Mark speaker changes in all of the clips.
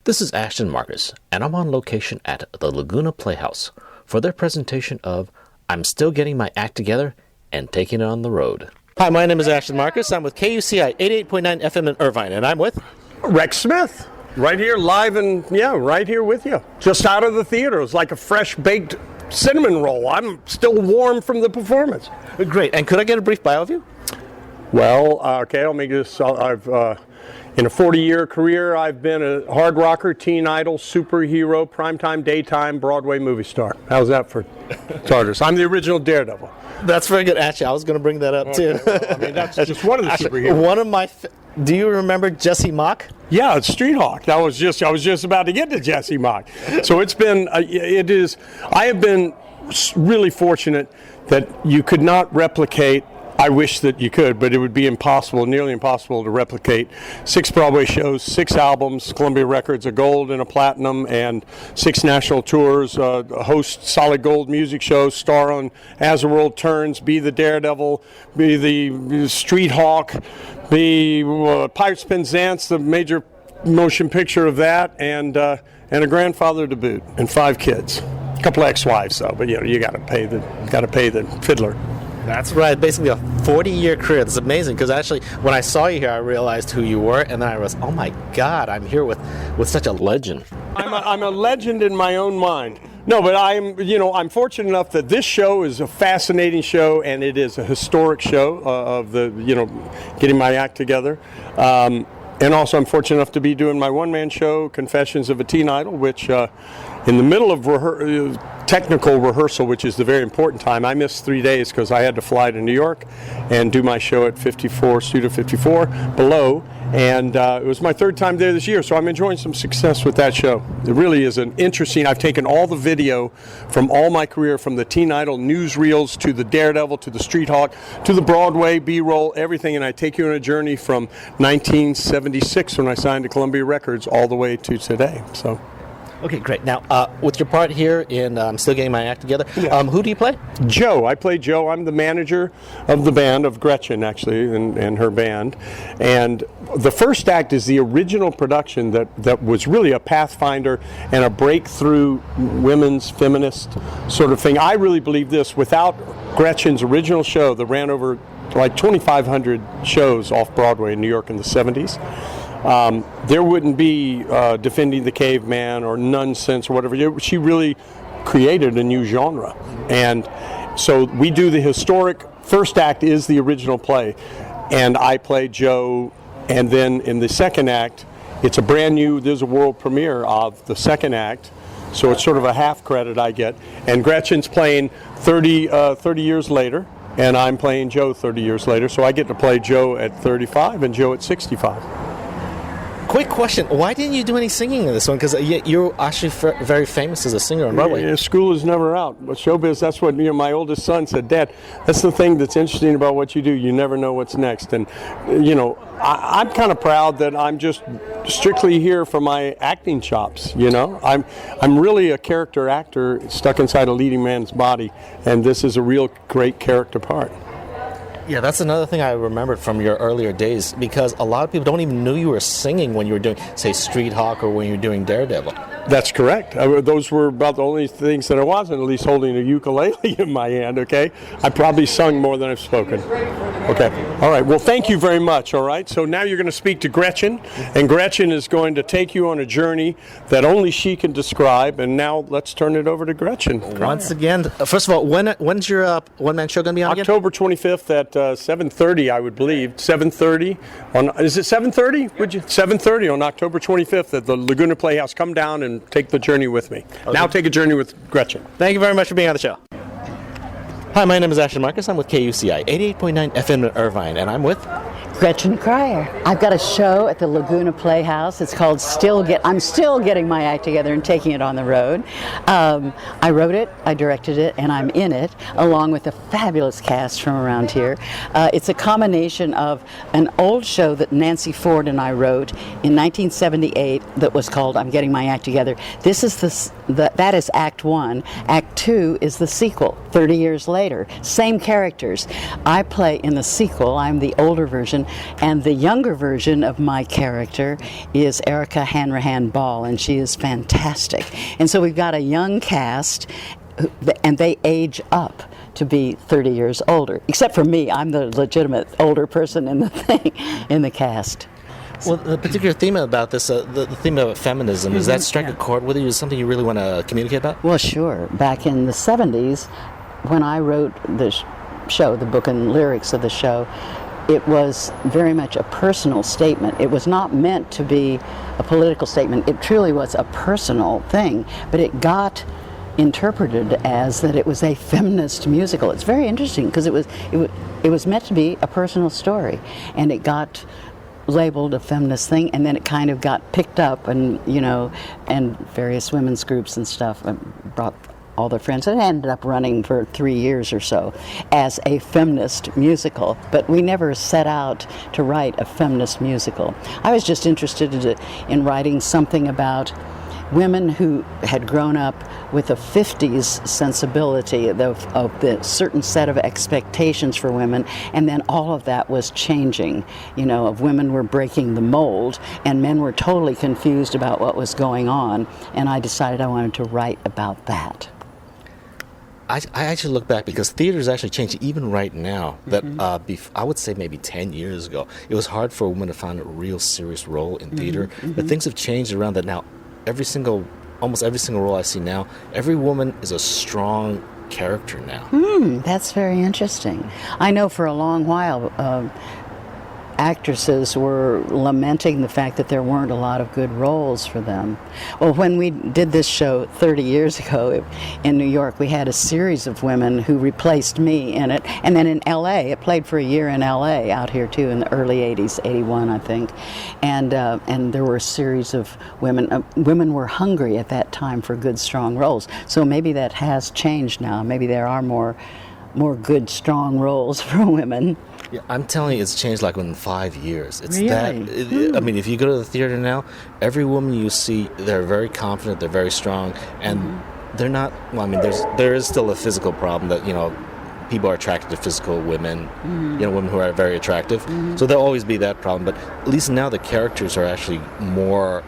Speaker 1: This is Ashton Marcus, and I'm on location at the Laguna Playhouse for their presentation of I'm Still Getting My Act Together and Taking It on the Road. Hi, my name is Ashton Marcus. I'm with KUCI 88.9 FM in Irvine, and I'm with
Speaker 2: Rex Smith, right here live and, right here with you. Just out of the theater. It was like a fresh baked cinnamon roll. I'm still warm from the performance.
Speaker 1: Great. And could I get a brief bio of you?
Speaker 2: Well, okay, I'll make this. In a 40-year career, I've been a hard rocker, teen idol, superhero, primetime, daytime, Broadway movie star. How's that for starters? I'm the original Daredevil.
Speaker 1: That's very good. Actually, I was going to bring that up, too.
Speaker 2: Well, I mean, that's just one of the superheroes.
Speaker 1: One of my... Do you remember Jesse Mock?
Speaker 2: Yeah, it's Street Hawk. I was just about to get to Jesse Mock. So it's been, I have been really fortunate that you could not replicate. I wish that you could, but it would be impossible, nearly impossible to replicate 6 Broadway shows, 6 albums, Columbia Records, a gold and a platinum, and 6 national tours, host solid gold music shows, star on As the World Turns, be the Daredevil, be the Street Hawk, be Pirates Penzance, the major motion picture of that, and a grandfather to boot, and 5 kids. A couple of ex-wives, though, but you got to pay the fiddler.
Speaker 1: That's right. Basically a 40-year career. That's amazing because actually when I saw you here, I realized who you were, and then I was, oh my God, I'm here with such a legend.
Speaker 2: I'm a legend in my own mind. No, but I'm fortunate enough that this show is a fascinating show, and it is a historic show of getting my act together. And also I'm fortunate enough to be doing my one-man show, Confessions of a Teen Idol, which in the middle of technical rehearsal, which is the very important time, I missed 3 days because I had to fly to New York and do my show at Studio 54 below, and it was my 3rd time there this year, so I'm enjoying some success with that show. It really is an interesting, I've taken all the video from all my career, from the Teen Idol newsreels to the Daredevil to the Street Hawk to the Broadway B-roll, everything, and I take you on a journey from 1976 when I signed to Columbia Records all the way to today. So.
Speaker 1: Okay, great. Now, with your part here in I'm Still Getting My Act Together, who do you play?
Speaker 2: Joe. I play Joe. I'm the manager of the band, of Gretchen, actually, and her band. And the first act is the original production that was really a pathfinder and a breakthrough women's feminist sort of thing. I really believe this. Without Gretchen's original show that ran over like 2,500 shows off Broadway in New York in the 70s, there wouldn't be Defending the Caveman or Nonsense or whatever. She really created a new genre. And so we do the historic, first act is the original play. And I play Joe, and then in the second act, it's a brand new, there's a world premiere of the second act. So it's sort of a half credit I get. And Gretchen's playing 30 years later, and I'm playing Joe 30 years later. So I get to play Joe at 35 and Joe at 65.
Speaker 1: Quick question. Why didn't you do any singing in this one? Because you're actually very famous as a singer on Broadway.
Speaker 2: Yeah, school is never out. But showbiz, that's what my oldest son said. Dad, that's the thing that's interesting about what you do. You never know what's next. And, I'm kind of proud that I'm just strictly here for my acting chops, I'm really a character actor stuck inside a leading man's body. And this is a real great character part.
Speaker 1: Yeah, that's another thing I remembered from your earlier days, because a lot of people don't even know you were singing when you were doing, say, Street Hawk or when you were doing Daredevil.
Speaker 2: That's correct. Those were about the only things that I wasn't, at least holding a ukulele in my hand, okay? I probably sung more than I've spoken. Okay. All right. Well, thank you very much, all right? So now you're going to speak to Gretchen, and Gretchen is going to take you on a journey that only she can describe, and now let's turn it over to Gretchen.
Speaker 1: Once again, first of all, when's your one-man show going to be on again?
Speaker 2: October 25th at 7:30, I would believe. 7:30 is it 7:30? 7:30 on October 25th at the Laguna Playhouse. Come down and take the journey with me. Okay. Now take a journey with Gretchen.
Speaker 1: Thank you very much for being on the show. Hi, my name is Ashton Marcus. I'm with KUCI 88.9 FM in Irvine, and I'm with
Speaker 3: Gretchen Cryer. I've got a show at the Laguna Playhouse. It's called I'm Still Getting My Act Together and Taking It on the Road. I wrote it, I directed it, and I'm in it, along with a fabulous cast from around here. It's a combination of an old show that Nancy Ford and I wrote in 1978 that was called I'm Getting My Act Together. This is that is Act 1. Act 2 is the sequel. 30 years later. Same characters. I play in the sequel, I'm the older version, and the younger version of my character is Erica Hanrahan Ball, and she is fantastic. And so we've got a young cast, and they age up to be 30 years older. Except for me, I'm the legitimate older person in the thing, in the cast.
Speaker 1: Well, the particular theme about this, the theme of feminism, does that strike a chord with you? Is it something you really want to communicate about?
Speaker 3: Well, sure. Back in the 70s, when I wrote the show, the book and lyrics of the show, it was very much a personal statement. It was not meant to be a political statement. It truly was a personal thing, but it got interpreted as that it was a feminist musical. It's very interesting because it was meant to be a personal story, and it got labeled a feminist thing, and then it kind of got picked up, and and various women's groups and stuff brought all their friends, and it ended up running for 3 years or so as a feminist musical. But we never set out to write a feminist musical. I was just interested in writing something about women who had grown up with a 50s sensibility of the certain set of expectations for women, and then all of that was changing. Of women were breaking the mold, and men were totally confused about what was going on, and I decided I wanted to write about that.
Speaker 1: I actually look back because theater's actually changed even right now. That I would say maybe 10 years ago, it was hard for a woman to find a real serious role in theater. But things have changed around that now. Almost every single role I see now, every woman is a strong character now.
Speaker 3: That's very interesting. I know for a long while, actresses were lamenting the fact that there weren't a lot of good roles for them. Well, when we did this show 30 years ago in New York, we had a series of women who replaced me in it. And then in L.A., it played for a year in L.A., out here too, in the early 80s, 81, I think. And there were a series of women. Women were hungry at that time for good, strong roles. So maybe that has changed now. Maybe there are more good, strong roles for women.
Speaker 1: Yeah, I'm telling you, it's changed like within 5 years. It's
Speaker 3: Really?
Speaker 1: I mean, if you go to the theater now, every woman you see, they're very confident, they're very strong, and they're not. Well, I mean, there is still a physical problem that people are attracted to physical women, women who are very attractive. So there'll always be that problem. But at least now the characters are actually more.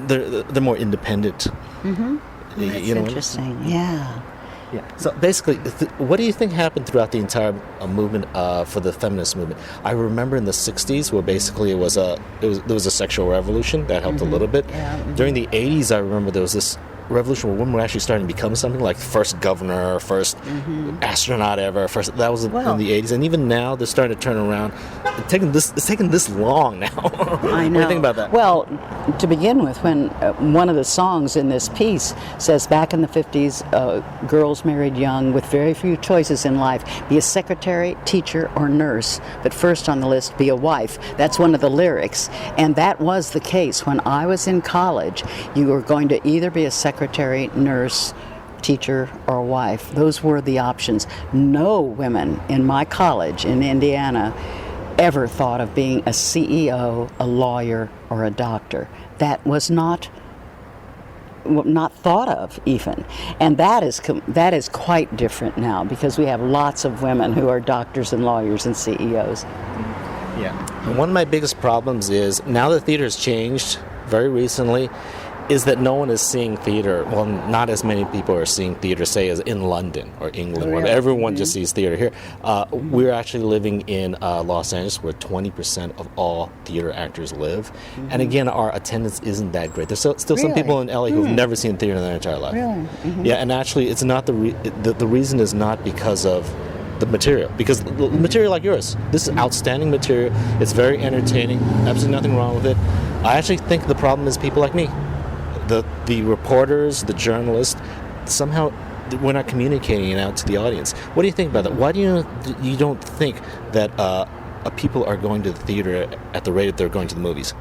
Speaker 1: They're more independent.
Speaker 3: That's interesting. Yeah.
Speaker 1: Yeah. So basically, what do you think happened throughout the entire movement for the feminist movement? I remember in the '60s, where basically there was a sexual revolution that helped a little bit.
Speaker 3: Yeah.
Speaker 1: During the '80s, I remember there was this revolution where women were actually starting to become something, like first governor, first astronaut ever. That was in the '80s, and even now they're starting to turn around. It's taken this long now.
Speaker 3: I know.
Speaker 1: What do you think about that?
Speaker 3: Well, to begin with, when one of the songs in this piece says, back in the 50s, girls married young with very few choices in life. Be a secretary, teacher, or nurse. But first on the list, be a wife. That's one of the lyrics. And that was the case. When I was in college, you were going to either be a secretary, nurse, teacher, or wife. Those were the options. No women in my college in Indiana ever thought of being a CEO, a lawyer, or a doctor. That was not thought of even. And that is quite different now, because we have lots of women who are doctors and lawyers and CEOs.
Speaker 1: Yeah. And one of my biggest problems is, now that theater has changed very recently, is that no one is seeing theater. Well, not as many people are seeing theater, say, as in London or England, where everyone just sees theater here. We're actually living in Los Angeles, where 20% of all theater actors live. And again, our attendance isn't that great. There's still some people in LA who've never seen theater in their entire life.
Speaker 3: Really?
Speaker 1: Yeah, and actually, it's not the reason is not because of the material, because the material like yours, this is outstanding material. It's very entertaining. Absolutely nothing wrong with it. I actually think the problem is people like me. The reporters, the journalists, somehow we're not communicating it out to the audience. What do you think about that? Why do you don't think that people are going to the theater at the rate that they're going to the movies?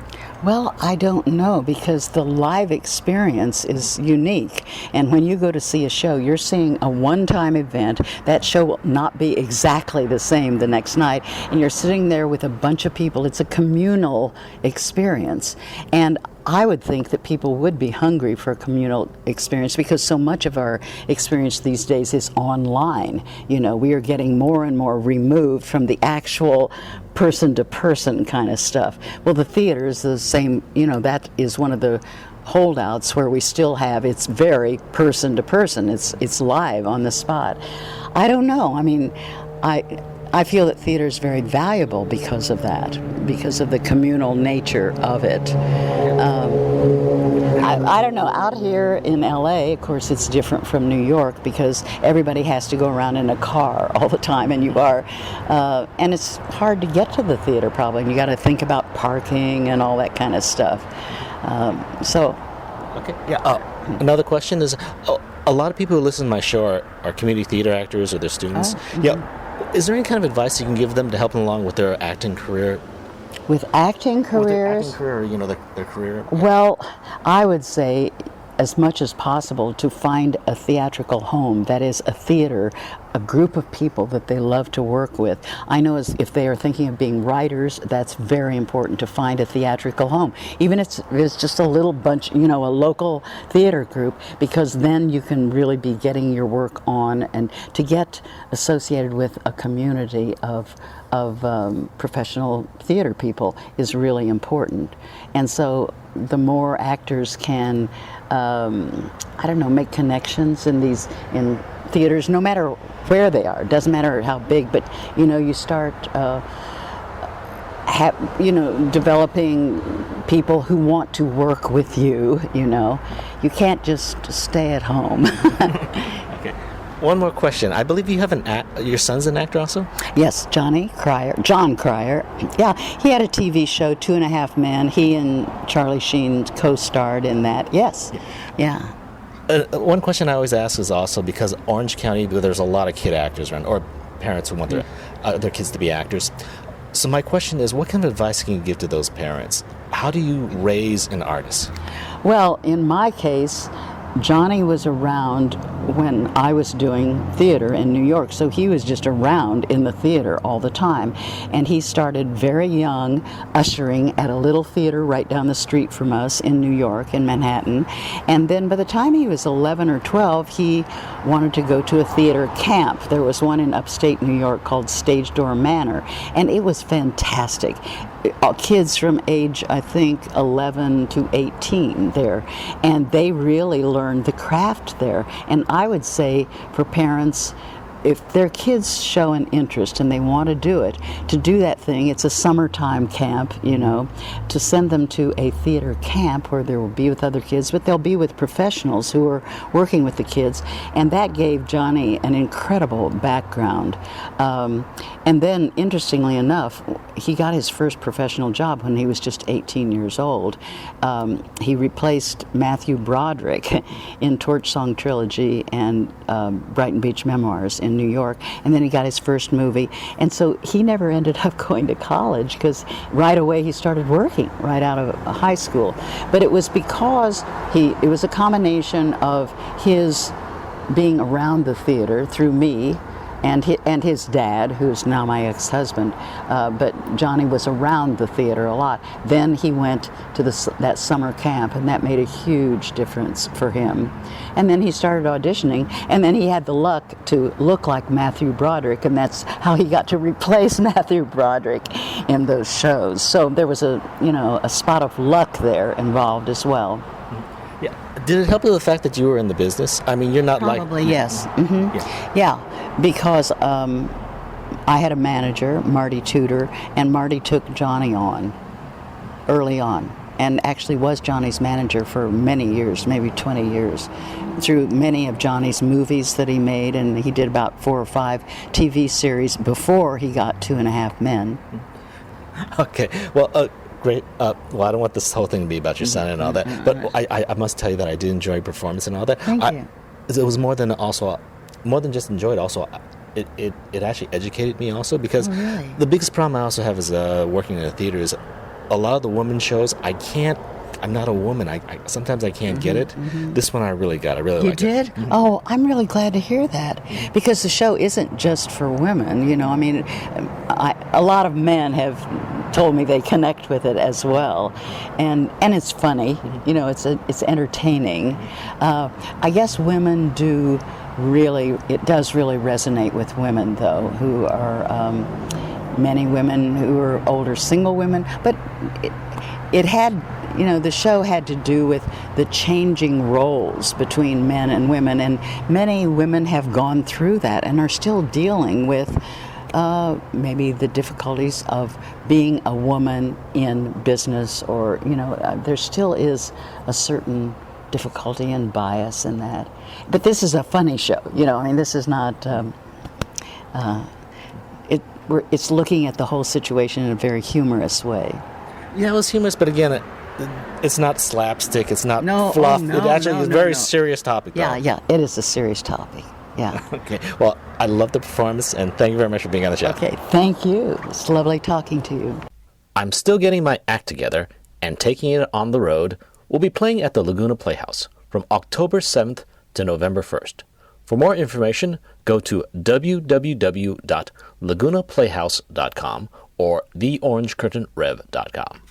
Speaker 3: Well, I don't know, because the live experience is unique. And when you go to see a show, you're seeing a one-time event. That show will not be exactly the same the next night. And you're sitting there with a bunch of people. It's a communal experience. And I would think that people would be hungry for a communal experience because so much of our experience these days is online. You know, we are getting more and more removed from the actual person-to-person kind of stuff. Well, the theater is the same, you know, that is one of the holdouts where we still have, it's very person-to-person. It's live on the spot. I don't know. I mean, I feel that theater is very valuable because of that, because of the communal nature of it. I don't know, out here in LA, of course, it's different from New York because everybody has to go around in a car all the time, and and it's hard to get to the theater probably, and you got to think about parking and all that kind of stuff.
Speaker 1: Okay. Yeah. Another question is, a lot of people who listen to my show are community theater actors or their students.
Speaker 3: Mm-hmm.
Speaker 1: Yeah. Is there any kind of advice you can give them to help them along with their acting career?
Speaker 3: With acting careers?
Speaker 1: With their acting career, or, you know, their career?
Speaker 3: Well, I would say as much as possible to find a theatrical home, that is a theater, a group of people that they love to work with. I know if they are thinking of being writers, that's very important to find a theatrical home. Even if it's just a little bunch, you know, a local theater group, because then you can really be getting your work on, and to get associated with a community of professional theater people is really important. And so the more actors can, I don't know, make connections in theaters, no matter where they are. It doesn't matter how big, but you know, you start developing people who want to work with you. You know, you can't just stay at home.
Speaker 1: Okay. One more question. I believe you have your son's an actor also?
Speaker 3: Yes, John Cryer. Yeah, he had a TV show, 2.5 Men. He and Charlie Sheen co-starred in that. Yes, yeah.
Speaker 1: One question I always ask is also, because Orange County, there's a lot of kid actors around, or parents who want their kids to be actors. So my question is, what kind of advice can you give to those parents? How do you raise an artist?
Speaker 3: Well, in my case, Johnny was around when I was doing theater in New York, so he was just around in the theater all the time. And he started very young, ushering at a little theater right down the street from us in New York, in Manhattan. And then by the time he was 11 or 12, he wanted to go to a theater camp. There was one in upstate New York called Stage Door Manor, and it was fantastic. Kids from age, I think, 11 to 18 there, and they really learned the craft there. And I would say for parents, if their kids show an interest and they want to do that thing, it's a summertime camp, you know, to send them to a theater camp where they will be with other kids, but they'll be with professionals who are working with the kids. And that gave Johnny an incredible background. And then, interestingly enough, he got his first professional job when he was just 18 years old. He replaced Matthew Broderick in Torch Song Trilogy and Brighton Beach Memoirs in New York, and then he got his first movie. And so he never ended up going to college because right away he started working right out of high school. But it was because it was a combination of his being around the theater through me and his dad, who's now my ex-husband, but Johnny was around the theater a lot. Then he went to that summer camp, and that made a huge difference for him. And then he started auditioning, and then he had the luck to look like Matthew Broderick, and that's how he got to replace Matthew Broderick in those shows. So there was a spot of luck there involved as well.
Speaker 1: Yeah. Did it help with the fact that you were in the business? I mean, you're not
Speaker 3: Probably, yes. Mm-hmm. Yeah, because I had a manager, Marty Tudor, and Marty took Johnny on early on, and actually was Johnny's manager for many years, maybe 20 years, through many of Johnny's movies that he made, and he did about 4 or 5 TV series before he got 2.5 Men.
Speaker 1: Okay, well, great. Well, I don't want this whole thing to be about your son and all that, but I must tell you that I did enjoy your performance and all that.
Speaker 3: Thank you.
Speaker 1: It was more than just enjoyed. Also, it actually educated me also, because
Speaker 3: really?
Speaker 1: The biggest problem I also have is working in a theater is a lot of the women shows I'm not a woman. Sometimes I can't get it. This one I really got. I really liked it. You
Speaker 3: did? Oh, I'm really glad to hear that, because the show isn't just for women. You know, I mean, a lot of men have told me they connect with it as well, and it's funny. It's entertaining. I guess women do really. It does really resonate with women, though, who are many women who are older single women. But it had. The show had to do with the changing roles between men and women, and many women have gone through that and are still dealing with maybe the difficulties of being a woman in business, or, there still is a certain difficulty and bias in that. But this is a funny show, this is not, it's looking at the whole situation in a very humorous way.
Speaker 1: Yeah, it was humorous, but again, it's not slapstick, it's not fluff.
Speaker 3: Oh,
Speaker 1: it actually is a very serious topic, though.
Speaker 3: Yeah, it is a serious topic. Yeah.
Speaker 1: Okay. Well, I love the performance, and thank you very much for being on the show.
Speaker 3: Okay, thank you. It's lovely talking to you.
Speaker 1: I'm Still Getting My Act Together and Taking It on the Road will be playing at the Laguna Playhouse from October 7th to November 1st. For more information, go to www.lagunaplayhouse.com or theorangecurtainrev.com.